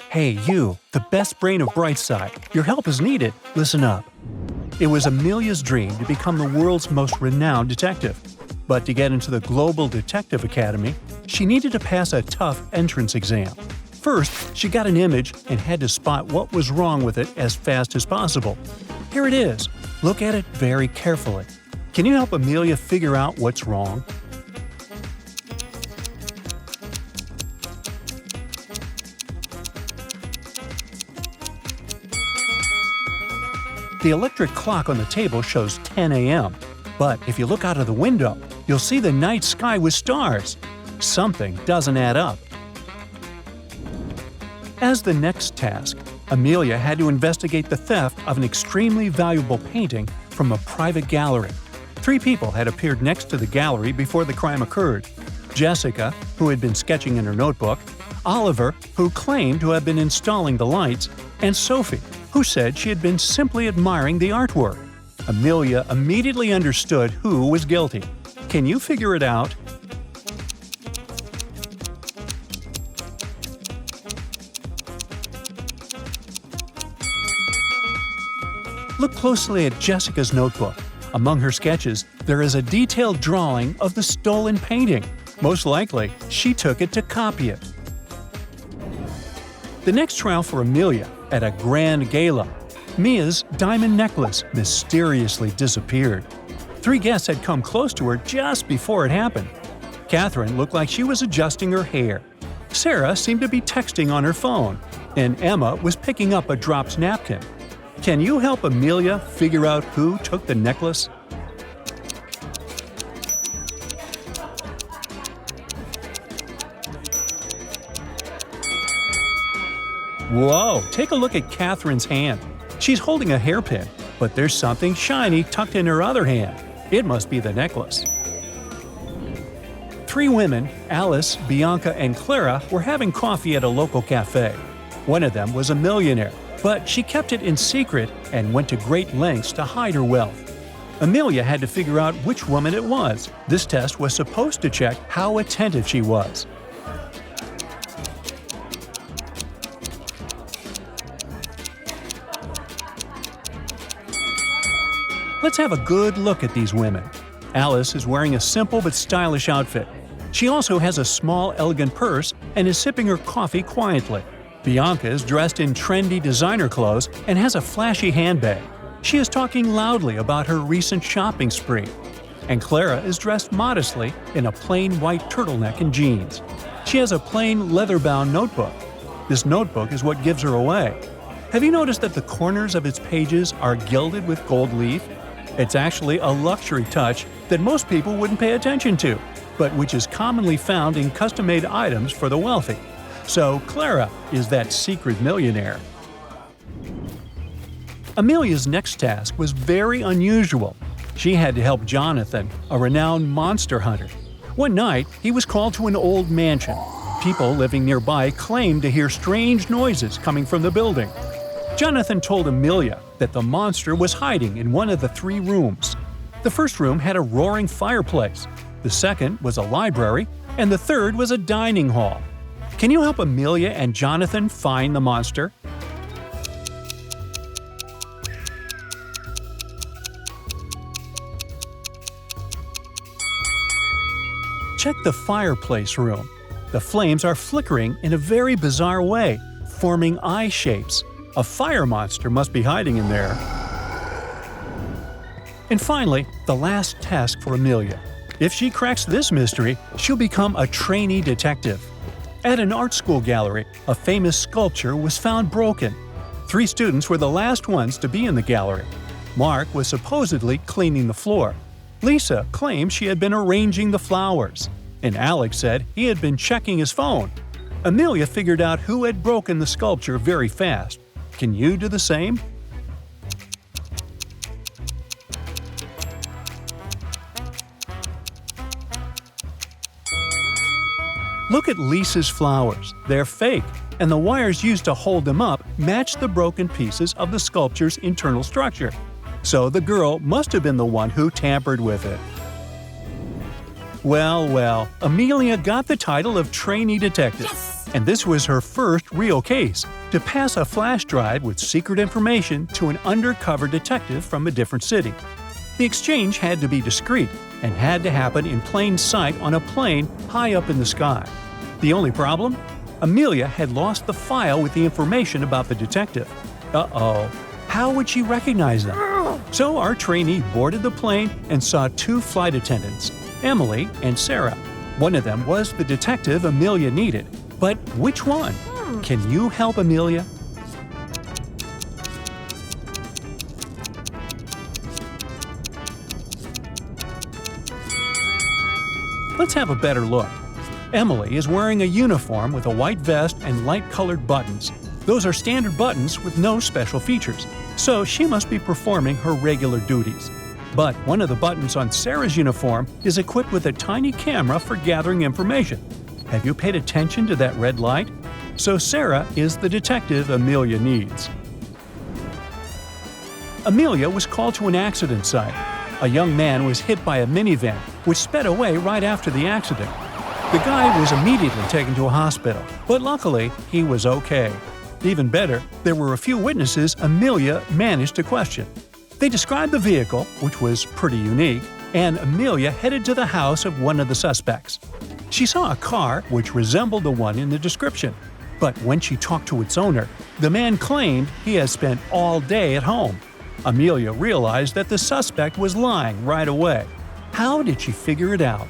Hey, you, the best brain of Brightside. Your help is needed. Listen up. It was Amelia's dream to become the world's most renowned detective. But to get into the Global Detective Academy, she needed to pass a tough entrance exam. First, she got an image and had to spot what was wrong with it as fast as possible. Here it is. Look at it very carefully. Can you help Amelia figure out what's wrong? The electric clock on the table shows 10 a.m. But if you look out of the window, you'll see the night sky with stars. Something doesn't add up. As the next task, Amelia had to investigate the theft of an extremely valuable painting from a private gallery. 3 people had appeared next to the gallery before the crime occurred. Jessica, who had been sketching in her notebook, Oliver, who claimed to have been installing the lights, and Sophie, who said she had been simply admiring the artwork. Amelia immediately understood who was guilty. Can you figure it out? Look closely at Jessica's notebook. Among her sketches, there is a detailed drawing of the stolen painting. Most likely, she took it to copy it. The next trial for Amelia, at a grand gala, Mia's diamond necklace mysteriously disappeared. 3 guests had come close to her just before it happened. Catherine looked like she was adjusting her hair. Sarah seemed to be texting on her phone, and Emma was picking up a dropped napkin. Can you help Amelia figure out who took the necklace? Whoa, take a look at Catherine's hand. She's holding a hairpin, but there's something shiny tucked in her other hand. It must be the necklace. 3 women, Alice, Bianca, and Clara, were having coffee at a local cafe. One of them was a millionaire, but she kept it in secret and went to great lengths to hide her wealth. Amelia had to figure out which woman it was. This test was supposed to check how attentive she was. Let's have a good look at these women. Alice is wearing a simple but stylish outfit. She also has a small, elegant purse and is sipping her coffee quietly. Bianca is dressed in trendy designer clothes and has a flashy handbag. She is talking loudly about her recent shopping spree. And Clara is dressed modestly in a plain white turtleneck and jeans. She has a plain leather-bound notebook. This notebook is what gives her away. Have you noticed that the corners of its pages are gilded with gold leaf? It's actually a luxury touch that most people wouldn't pay attention to, but which is commonly found in custom-made items for the wealthy. So Clara is that secret millionaire. Amelia's next task was very unusual. She had to help Jonathan, a renowned monster hunter. One night, he was called to an old mansion. People living nearby claimed to hear strange noises coming from the building. Jonathan told Amelia that the monster was hiding in one of the 3 rooms. The first room had a roaring fireplace, the second was a library, and the third was a dining hall. Can you help Amelia and Jonathan find the monster? Check the fireplace room. The flames are flickering in a very bizarre way, forming eye shapes. A fire monster must be hiding in there. And finally, the last task for Amelia. If she cracks this mystery, she'll become a trainee detective. At an art school gallery, a famous sculpture was found broken. 3 students were the last ones to be in the gallery. Mark was supposedly cleaning the floor. Lisa claimed she had been arranging the flowers. And Alex said he had been checking his phone. Amelia figured out who had broken the sculpture very fast. Can you do the same? Look at Lisa's flowers. They're fake, and the wires used to hold them up match the broken pieces of the sculpture's internal structure. So the girl must have been the one who tampered with it. Well, Amelia got the title of trainee detective. Yes! And this was her first real case, to pass a flash drive with secret information to an undercover detective from a different city. The exchange had to be discreet and had to happen in plain sight on a plane high up in the sky. The only problem? Amelia had lost the file with the information about the detective. Uh-oh. How would she recognize them? So our trainee boarded the plane and saw two flight attendants, Emily and Sarah. One of them was the detective Amelia needed. But which one? Can you help Amelia? Let's have a better look. Emily is wearing a uniform with a white vest and light-colored buttons. Those are standard buttons with no special features, so she must be performing her regular duties. But one of the buttons on Sarah's uniform is equipped with a tiny camera for gathering information. Have you paid attention to that red light? So Sarah is the detective Amelia needs. Amelia was called to an accident site. A young man was hit by a minivan, which sped away right after the accident. The guy was immediately taken to a hospital, but luckily he was okay. Even better, there were a few witnesses Amelia managed to question. They described the vehicle, which was pretty unique, and Amelia headed to the house of one of the suspects. She saw a car which resembled the one in the description. But when she talked to its owner, the man claimed he had spent all day at home. Amelia realized that the suspect was lying right away. How did she figure it out?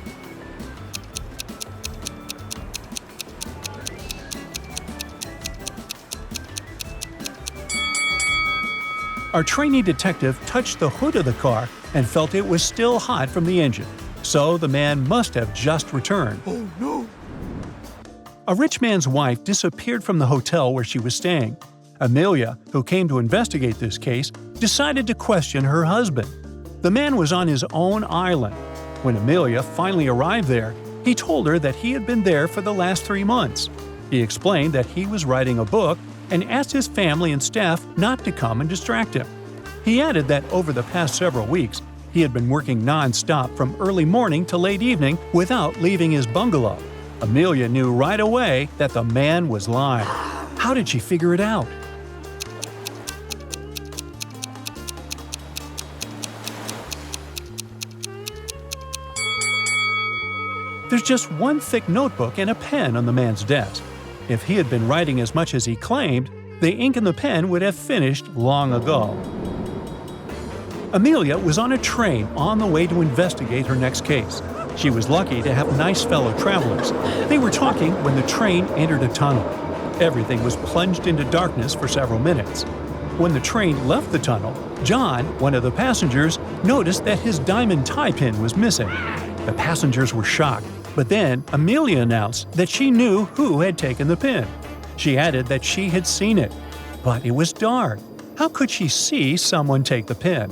Our trainee detective touched the hood of the car and felt it was still hot from the engine. So the man must have just returned. Oh no! A rich man's wife disappeared from the hotel where she was staying. Amelia, who came to investigate this case, decided to question her husband. The man was on his own island. When Amelia finally arrived there, he told her that he had been there for the last 3 months. He explained that he was writing a book and asked his family and staff not to come and distract him. He added that over the past several weeks, he had been working non-stop from early morning to late evening without leaving his bungalow. Amelia knew right away that the man was lying. How did she figure it out? There's just one thick notebook and a pen on the man's desk. If he had been writing as much as he claimed, the ink in the pen would have finished long ago. Amelia was on a train on the way to investigate her next case. She was lucky to have nice fellow travelers. They were talking when the train entered a tunnel. Everything was plunged into darkness for several minutes. When the train left the tunnel, John, one of the passengers, noticed that his diamond tie pin was missing. The passengers were shocked, but then Amelia announced that she knew who had taken the pin. She added that she had seen it, but it was dark. How could she see someone take the pin?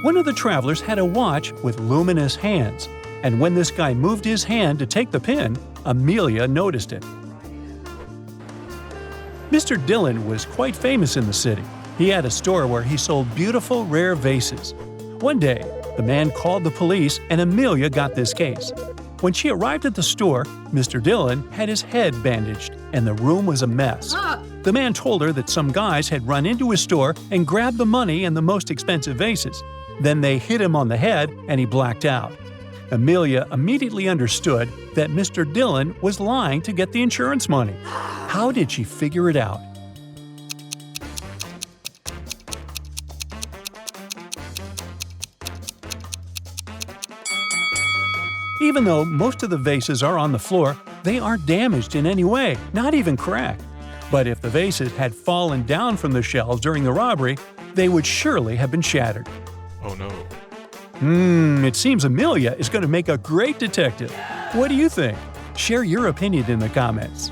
One of the travelers had a watch with luminous hands, and when this guy moved his hand to take the pin, Amelia noticed it. Mr. Dillon was quite famous in the city. He had a store where he sold beautiful, rare vases. One day, the man called the police and Amelia got this case. When she arrived at the store, Mr. Dillon had his head bandaged, and the room was a mess. The man told her that some guys had run into his store and grabbed the money and the most expensive vases. Then they hit him on the head and he blacked out. Amelia immediately understood that Mr. Dillon was lying to get the insurance money. How did she figure it out? Even though most of the vases are on the floor, they aren't damaged in any way, not even cracked. But if the vases had fallen down from the shelves during the robbery, they would surely have been shattered. Oh no. It seems Amelia is going to make a great detective. What do you think? Share your opinion in the comments.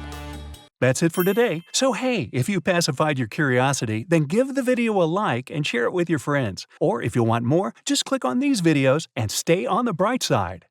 That's it for today. So hey, if you pacified your curiosity, then give the video a like and share it with your friends. Or if you want more, just click on these videos and stay on the bright side.